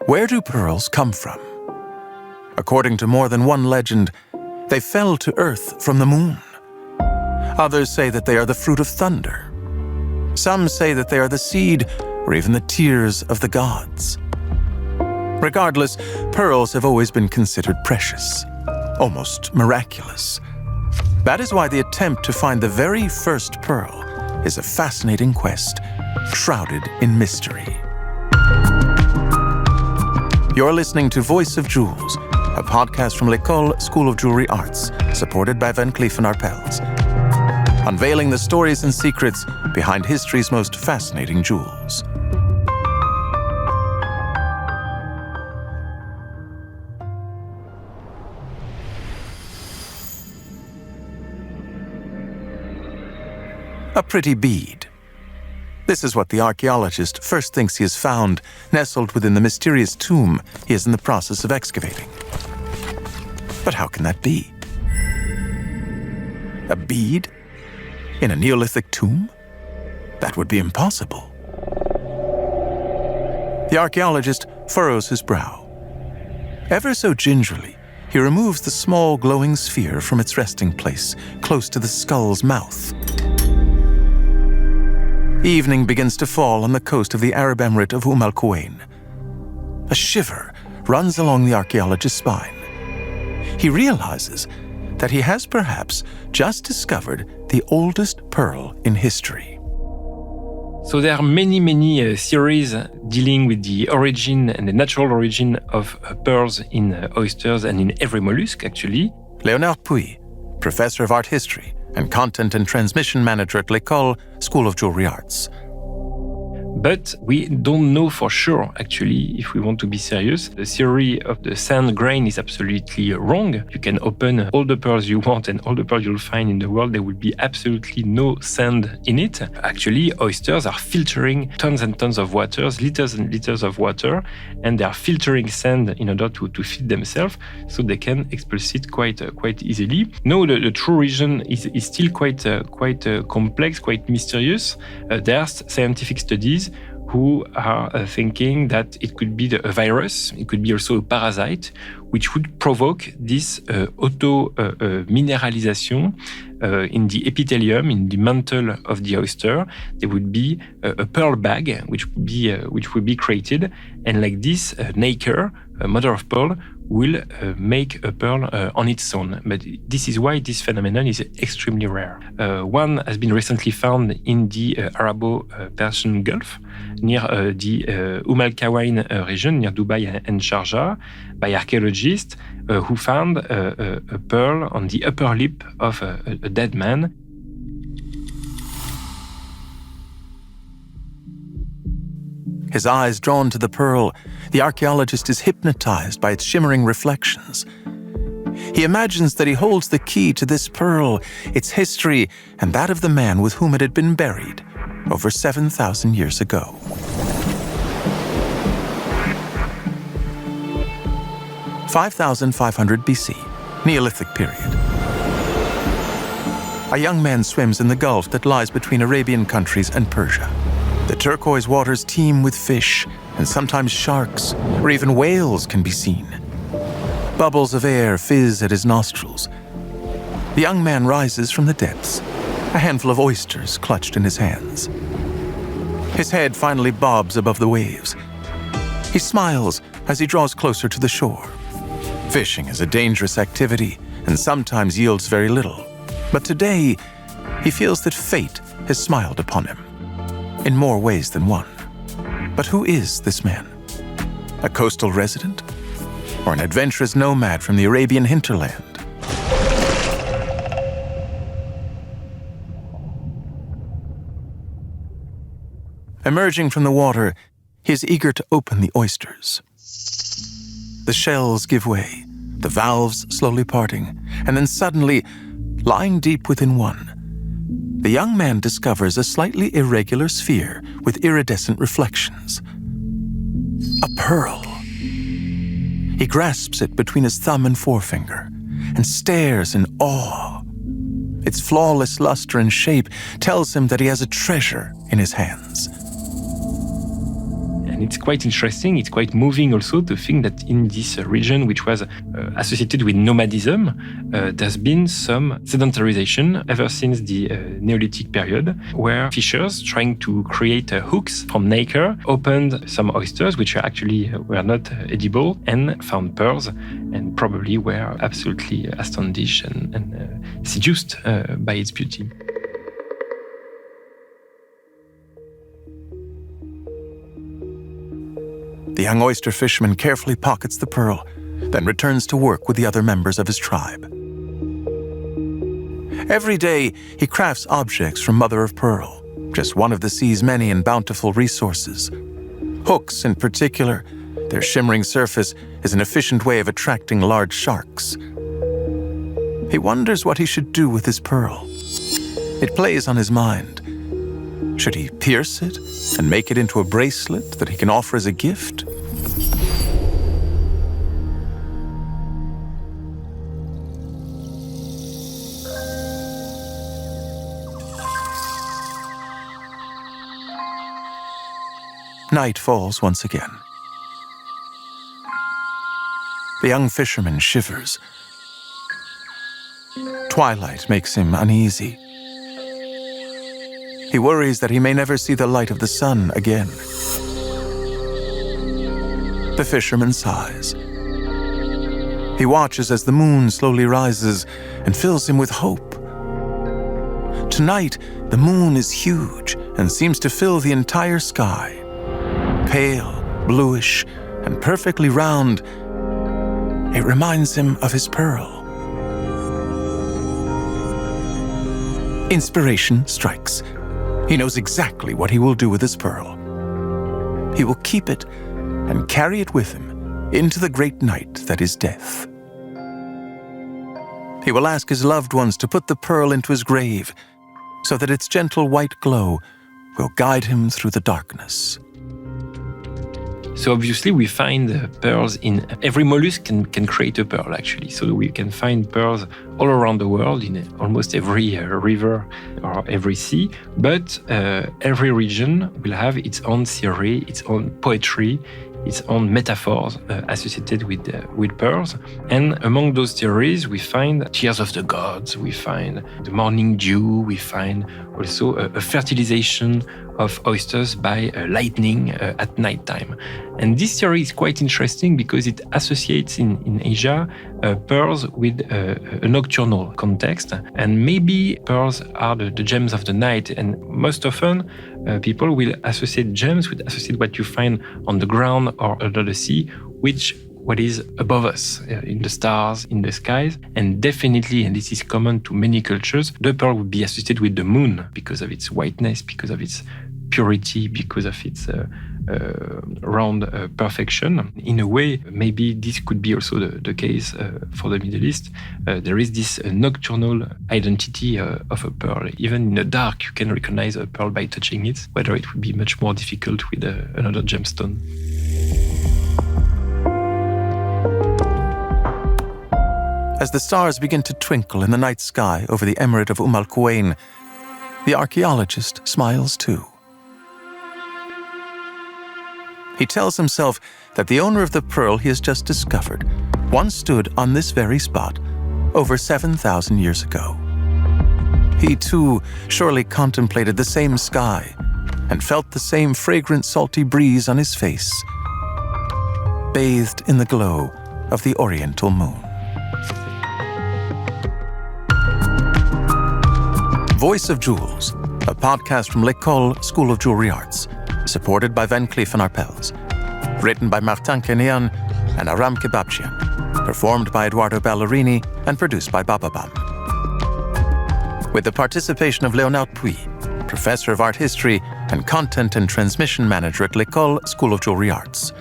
Where do pearls come from? According to more than one legend, they fell to earth from the moon. Others say that they are the fruit of thunder. Some say that they are the seed or even the tears of the gods. Regardless, pearls have always been considered precious, almost miraculous. That is why the attempt to find the very first pearl is a fascinating quest, shrouded in mystery. You're listening to Voice of Jewels, a podcast from L'École School of Jewelry Arts, supported by Van Cleef Arpels, unveiling the stories and secrets behind history's most fascinating jewels. A pretty bead. This is what the archaeologist first thinks he has found, nestled within the mysterious tomb he is in the process of excavating. But how can that be? A bead? In a neolithic tomb? That would be impossible. The archaeologist furrows his brow. Ever so gingerly, he removes the small glowing sphere from its resting place, close to the skull's mouth. Evening begins to fall on the coast of the Arab emirate of Quenehen. A shiver runs along the archaeologist's spine. He realizes that he has perhaps just discovered the oldest pearl in history. So there are many theories dealing with the origin and the natural origin of pearls in oysters and in every mollusk, actually. Léonard Pouy, professor of art history and content and transmission manager at L'École School of Jewelry Arts. But we don't know for sure, actually, if we want to be serious. The theory of the sand grain is absolutely wrong. You can open all the pearls you want and all the pearls you'll find in the world. There will be absolutely no sand in it. Actually, oysters are filtering tons and tons of water, liters and liters of water, and they are filtering sand in order to feed themselves, so they can expulse it quite easily. No, the true reason is still quite complex, quite mysterious. There are scientific studies who are thinking that it could be a virus, it could be also a parasite, which would provoke this auto-mineralization in the epithelium, in the mantle of the oyster. There would be a pearl bag, which would be created, and like this, nacre, a mother of pearl, will make a pearl on its own. But this is why this phenomenon is extremely rare. One has been recently found in the Arabo-Persian Gulf, near the Al Quwain region, near Dubai and Sharjah, by archaeologists who found a pearl on the upper lip of a dead man. His eyes drawn to the pearl, the archaeologist is hypnotized by its shimmering reflections. He imagines that he holds the key to this pearl, its history, and that of the man with whom it had been buried over 7,000 years ago. (5,500 BC, Neolithic period. A young man swims in the gulf that lies between Arabian countries and Persia. The turquoise waters teem with fish, and sometimes sharks, or even whales can be seen. Bubbles of air fizz at his nostrils. The young man rises from the depths, a handful of oysters clutched in his hands. His head finally bobs above the waves. He smiles as he draws closer to the shore. Fishing is a dangerous activity and sometimes yields very little. But today, he feels that fate has smiled upon him, in more ways than one. But who is this man? A coastal resident? Or an adventurous nomad from the Arabian hinterland? Emerging from the water, he is eager to open the oysters. The shells give way, the valves slowly parting, and then suddenly, lying deep within one, the young man discovers a slightly irregular sphere with iridescent reflections. A pearl. He grasps it between his thumb and forefinger and stares in awe. Its flawless luster and shape tells him that he has a treasure in his hands. And it's quite interesting, it's quite moving also to think that in this region, which was associated with nomadism, there's been some sedentarization ever since the Neolithic period, where fishers trying to create hooks from nacre opened some oysters, which were not edible, and found pearls, and probably were absolutely astonished and seduced by its beauty. The young oyster fisherman carefully pockets the pearl, then returns to work with the other members of his tribe. Every day, he crafts objects from mother of pearl, just one of the sea's many and bountiful resources. Hooks, in particular, their shimmering surface is an efficient way of attracting large sharks. He wonders what he should do with his pearl. It plays on his mind. Should he pierce it and make it into a bracelet that he can offer as a gift? Night falls once again. The young fisherman shivers. Twilight makes him uneasy. He worries that he may never see the light of the sun again. The fisherman sighs. He watches as the moon slowly rises and fills him with hope. Tonight, the moon is huge and seems to fill the entire sky. Pale, bluish, and perfectly round, it reminds him of his pearl. Inspiration strikes. He knows exactly what he will do with his pearl. He will keep it and carry it with him into the great night that is death. He will ask his loved ones to put the pearl into his grave so that its gentle white glow will guide him through the darkness. So obviously we find pearls in every mollusk can create a pearl actually. So we can find pearls all around the world in almost every river or every sea. But every region will have its own theory, its own poetry, its own metaphors associated with pearls. And among those theories, we find tears of the gods, we find the morning dew, we find also a fertilization of oysters by lightning at nighttime. And this theory is quite interesting because it associates in Asia pearls with a nocturnal context. And maybe pearls are the gems of the night. And most often, people will associate gems with what you find on the ground or under the sea, what is above us, in the stars, in the skies. And definitely, and this is common to many cultures, the pearl would be associated with the moon because of its whiteness, because of its purity, because of its round perfection. In a way, maybe this could be also the case for the Middle East. There is this nocturnal identity of a pearl. Even in the dark, you can recognize a pearl by touching it, whether it would be much more difficult with another gemstone. As the stars begin to twinkle in the night sky over the emirate of Quenehen, the archaeologist smiles too. He tells himself that the owner of the pearl he has just discovered once stood on this very spot over 7,000 years ago. He too surely contemplated the same sky and felt the same fragrant salty breeze on his face, bathed in the glow of the oriental moon. Voice of Jewels, a podcast from L'École School of Jewelry Arts, supported by Cleef Arpels. Written by Quenehen and Aram Kebabdjian. Performed by Edoardo Ballerini and produced by Bababam. With the participation of Léonard Pouy, Professor of Art History and Content and Transmission Manager at L'École School of Jewelry Arts.